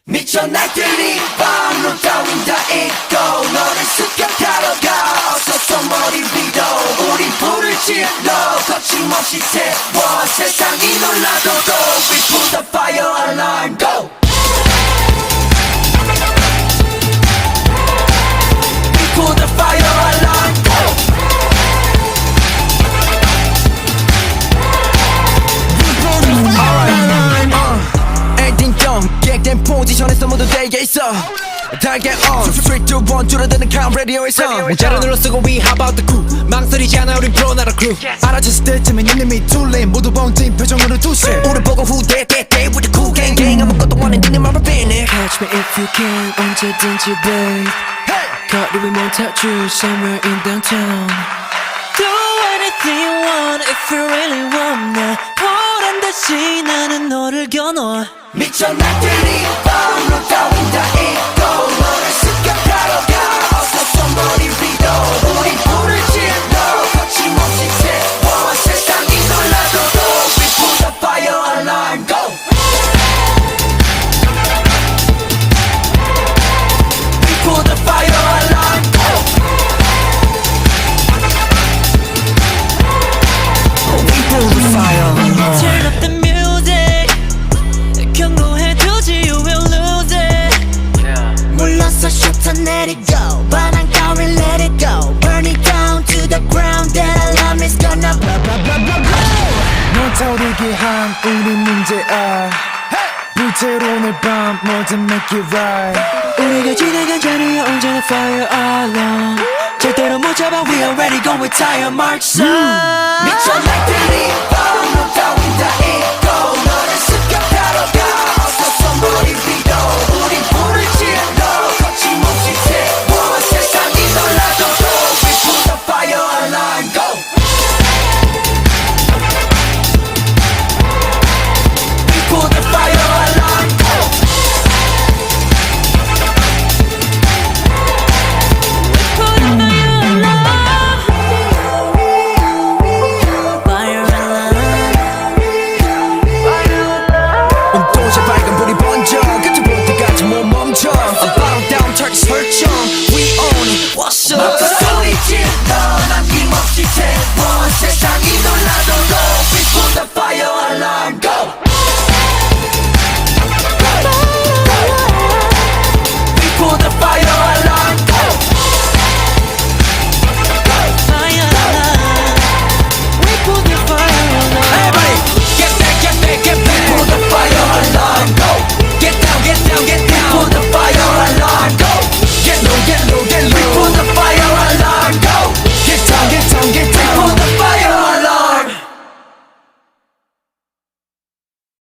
미쳐 날들이 밤로 따윈 다 잊고 너를 습격하러 가 어서 머리 위로 우린 불을 질러 거침없이 태워 세상이 놀라도록 We put the fire alarm go We put the fire alarm go 객된 포지션에서 모두 대게 있어 달게 on 3, 2, 1 줄어드는 카운트 라디오에서 문자를 눌러 쓰고 we how about the crew 망설이지 않아 우린 프로 나라 crew 알아챘을 때쯤엔 이름이 둘레 모두 번진 표정으로 두세 우리 보고 후대 대대 with the cool gang gang 아무것도 원해 니네 맘을 빼내 Catch me if you can 언제든지 babe 거리 위 못할줄 somewhere in downtown Do anything you want if you really want 나 보란 듯이 나는 너를 겨눠 미쳐 날들이 밤로 따윈 다 잊고 너를 습격하러 가 어서 머리 위로 우린 불을 질러 거침없이 태워 세상이 놀라도록 We put the fire alarm go We put the fire alarm go We put the fire alarm Turn up the music 경고해두지 you will lose it 물러서 슈터 내리고 반항 따윈 let it go Burn it down to the ground That alarm is gonna blow blow blow blow blow 널 타오르게 한 우리 문제야 불태로 오늘 밤 뭐든 make it right 우리가 지나간 자리에 언제나 fire alarm 절대로 못 잡아 we already go with tire marks 미쳐 날들이 밤로 따윈 다 잊고